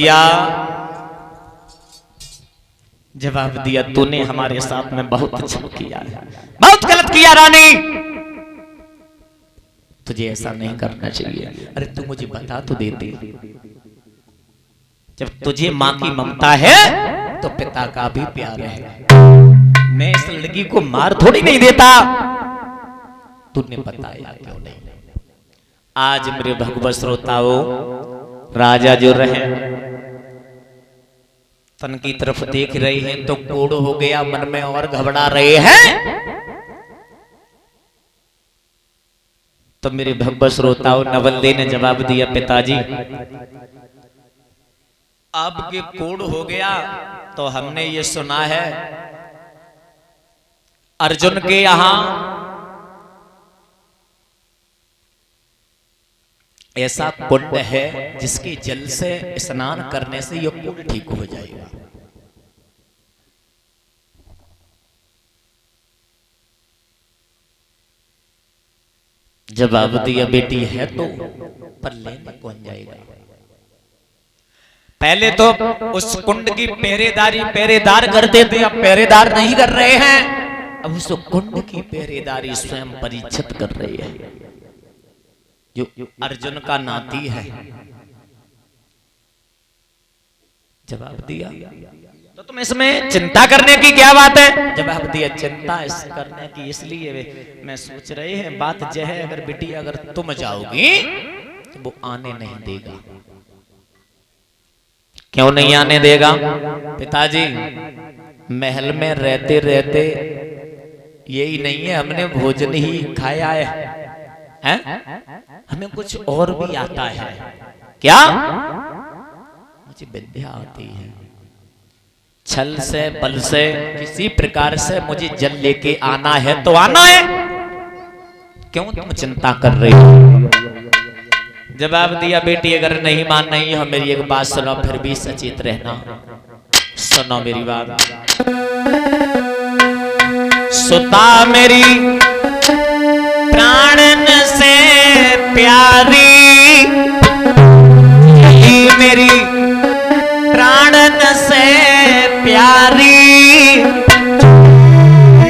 भैया जवाब दिया, तूने हमारे साथ में बहुत अच्छा किया है, बहुत गलत किया रानी, तुझे ऐसा नहीं करना चाहिए। अरे तू मुझे बता तो देती, जब तुझे माँ की ममता है तो पिता का भी प्यार है। मैं इस लड़की को मार थोड़ी नहीं देता, तूने बताया क्यों नहीं? आज मेरे भगवत श्रोताओं, राजा जो रहे तन की तरफ देख रहे हैं तो कोड़ हो गया, मन में और घबरा रहे हैं। तो मेरे भगवत श्रोताओं, नवल्ले ने जवाब दिया, पिताजी आपके कोड़ हो गया तो हमने ये सुना है अर्जुन के यहां ऐसा कुंड है जिसके जल से स्नान करने से यह कुंड ठीक हो जाएगा। जवाब दिया, बेटी है तो पर लेने कौन जाएगा? पहले तो उस कुंड की पहरेदार करते थे, अब पहरेदार नहीं कर रहे हैं, अब उस कुंड की पहरेदारी स्वयं परीक्षित कर रहे हैं, जो अर्जुन का नाती है। जवाब दिया, तो तुम इसमें चिंता करने की क्या बात है? जवाब दिया, चिंता इस करने की इसलिए मैं सोच रहे हैं, बात यह है अगर बेटी अगर तुम जाओगी तो वो आने नहीं देगा। क्यों नहीं आने देगा? पिताजी महल में रहते रहते यही नहीं है, हमने भोजन ही खाया है, हमें कुछ और भी आता है। क्या? मुझे विद्या आती है, छल से बल से किसी प्रकार से मुझे जल लेके आना है तो आना है, क्यों तुम चिंता कर रही हो? जवाब दिया, बेटी अगर नहीं मान रही हो मेरी एक बात सुनो, फिर भी सचेत रहना। सुनो मेरी बात, सुता मेरी प्राणन से प्यारी, मेरी प्राणन से प्यारी,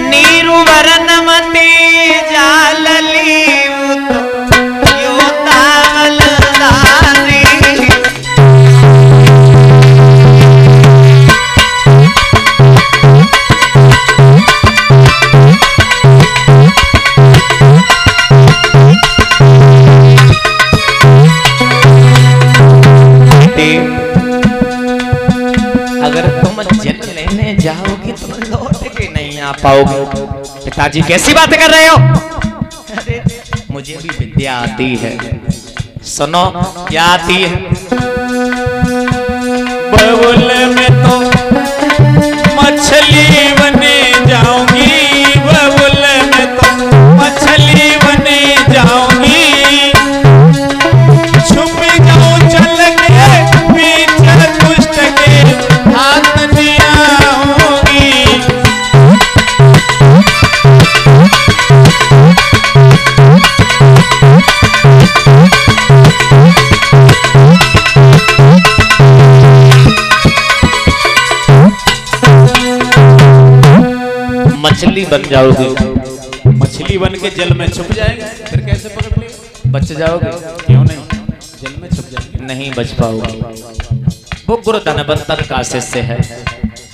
नीरु वरनमती जालली योतावल दारी। अगर तुम जन्म लेने जाओगी तुम लौट के नहीं आ पाओगे। पिताजी कैसी बातें कर रहे हो? अरे मुझे भी विद्या आती है। सुनो क्या आती है? बबुल में तो मछली बने जाऊंगी, बबुल में तो मछली बने जाऊंगी, छुप जाऊं चल के पीछे दुष्ट के हाथ नहीं आऊंगी। मछली बन जाओगे, मछली बन के जल में छुप जाएगा, फिर कैसे पकड़ लेगा? बच जाओगे? क्यों नहीं, जल में छुप जाएंगे। नहीं बच पाओगे। वो गुरु धनवंतर का शिष्य है,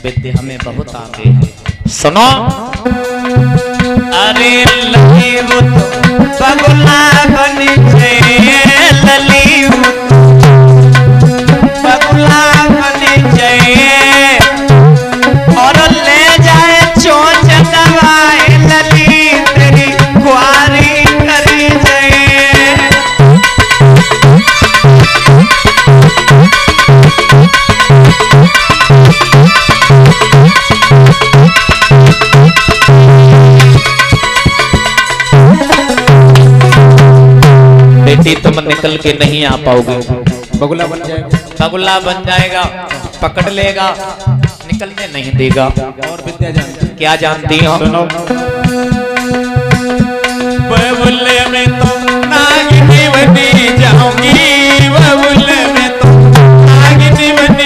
विद्या हमें बहुत आगे है। सुनो, अरे लली वो तो बगुला बन जाए, लली वो बगुला बन जाए और ले जाए चोंच दबाए, लली तेरी कुआरी करी जाए। बेटी तुम निकल के नहीं आ पाओगे, बगुला बन जाएगा, बगुला बन जाएगा, पकड़ लेगा, निकलने नहीं देगा। और विद्या जानती, क्या जानती हो? सुनो, बबुले में तो नागिनी बनी जाऊंगी, बबुले में तो नागिनी बनी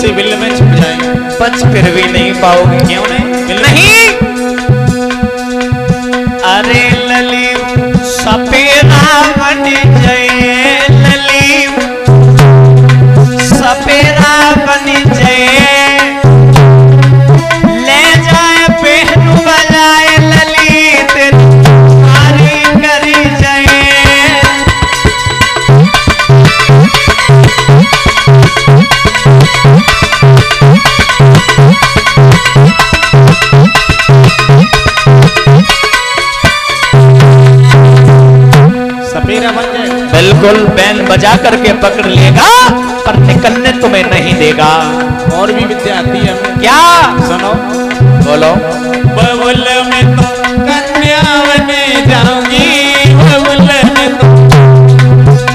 इसी बिल में छुप जाएंगे। बच फिर भी नहीं पाओगे। क्यों नहीं? नहीं। अरे लली सपेरा बन जाए, लली सपेरा बन जाए, ले जाए पहनू बजाए ललित सारी करी जाए। सपेरा बन जाए। बिल्कुल बैन बजा करके पकड़ लेगा पर निकलने तुम्हें नहीं देगा। और भी विद्या आती है हमें। क्या? सुनो। बोलो। बबुल में तो कन्या बने जाऊंगी, बबुल में तो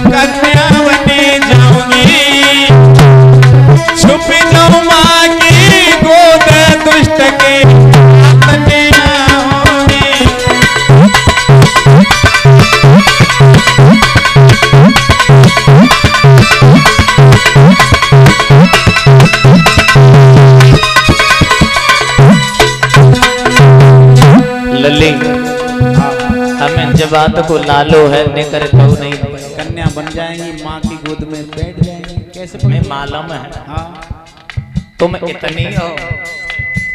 कन्या बने जाऊंगी, छुप जाऊं माँ की गोद दुष्ट के बने आऊंगी। लली हमें जबात को लालो है निकर तो नहीं। कन्या बन जाएंगी, माँ की गोद में बैठ जाएंगी। कैसे तुम्हें मालूम है हाँ। तुम इतनी हो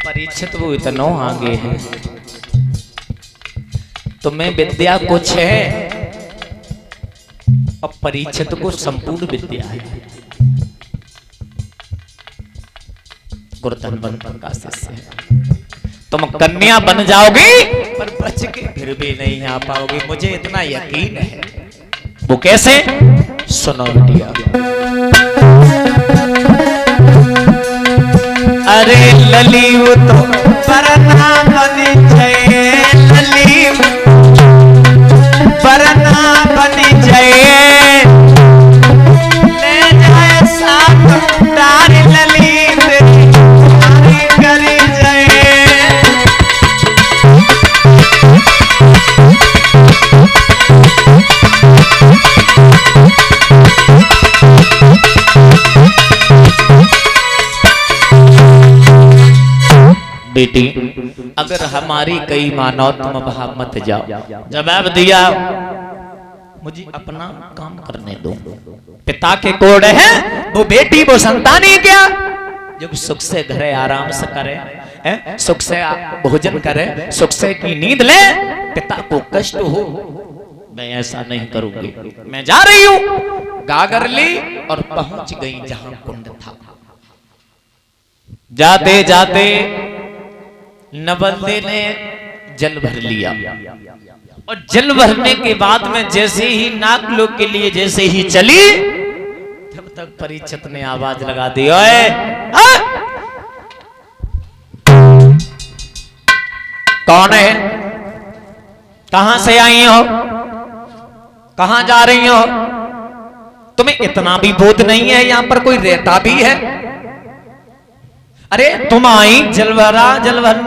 परीक्षित वो इतनो आगे है। तुम्हें विद्या कुछ है और परीक्षित को संपूर्ण विद्या है। गुरुधन बन का शिष्य है। तुम कन्या बन जाओगी पर बच के फिर भी नहीं आ पाओगी, मुझे इतना यकीन है। वो कैसे? सुनो बिटिया। अरे लली वो तो परना बन जाए, लली परना बन जाए, ले जाए साथ तार लली करी जाए। बेटी अगर हमारी कई मानो तुम वहां मत जाओ। जवाब दिया मुझे अपना काम करने दो। पिता के कोड है वो बेटी वो संतानी क्या जब सुख से घरे आराम से करे, सुख से भोजन करे, सुख से की नींद ले, पिता को कष्ट हो। मैं ऐसा नहीं करूंगी। मैं जा रही हूं। गागर ली और पहुंच गई जहां कुंड था। जाते जाते नवल्दे ने जल भर लिया और जल भरने के बाद में जैसे ही नागलोक के लिए जैसे ही चली तब तक परीक्षित ने आवाज लगा दी, ओए कौन है? कहां से आई हो? कहां जा रही हो? तुम्हें इतना भी बोध नहीं है यहां पर कोई रहता भी है? अरे तुम आई जलभरा जलभर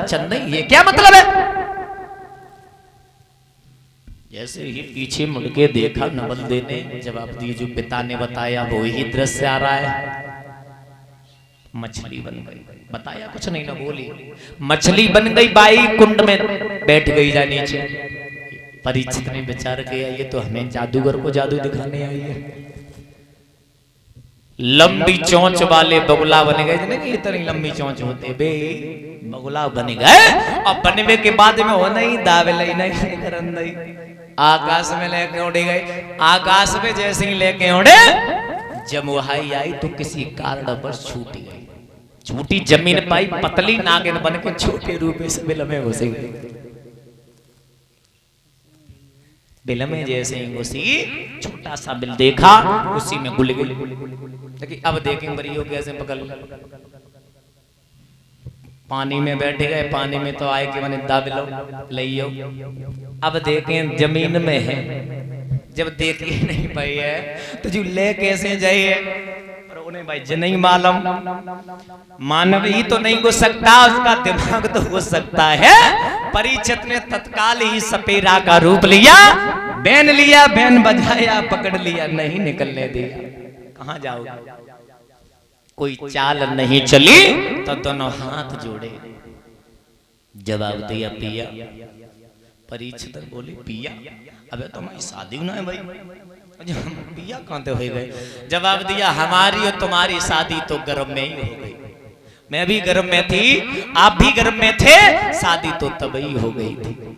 चंदई, ये क्या मतलब है? जैसे ही पीछे मुड़ के देखा नवल्दे ने जवाब दिया जो पिता ने बताया वो ही दृश्य आ रहा है। मछली बन गई। बताया कुछ नहीं ना बोली। मछली बन गई बाई कुंड में बैठ गई जा नीचे। परीक्षित ने विचार किया ये तो हमें जादूगर को जादू दिखाने आई है। लंबी चोंच वाले बगुला बन गए थे कि इतनी लंबी चोंच होते बे बगुला बन गए और बनने के बाद में हो नहीं दावे लई नहीं करन दई आकाश में लेके उड़े गए। आकाश में जैसे ही लेके उड़े जब वहाई आई तो किसी कारण पर छूट गई। छूटी जमीन पाई पतली नागिन बन के छोटे रूप से बिल में घुस गई। बिल में जैसे ही घुसी छोटा सा बिल देखा उसी में घुल गई। लेकिन अब देखें बरियो कैसे पकड़ पानी में बैठे गए। पानी में तो आए कि मैंने दाबिलो लियो। अब देखें जमीन में है। जब देख ही नहीं पाई है तो जो ले कैसे जाइए पर उन्हें भाई ज नहीं मालूम। मानव ही तो नहीं घुस सकता उसका दिमाग तो घुस सकता है। परीक्षित ने तत्काल ही सपेरा का रूप लिया, बैन लिया, बैन बजाया, पकड़ लिया, नहीं निकलने दिया। कहां जाओ? कोई चाल नहीं चली तो दोनों हाथ जोड़े। जवाब दिया पिया। परीक्षित बोले पिया अबे तुम्हारी शादी ना है भाई, पिया कहाँ हो गए। जवाब दिया हमारी और तुम्हारी शादी तो गर्भ में ही हो गई। मैं भी गर्भ में थी, आप भी गर्भ में थे, शादी तो तभी हो गई थी।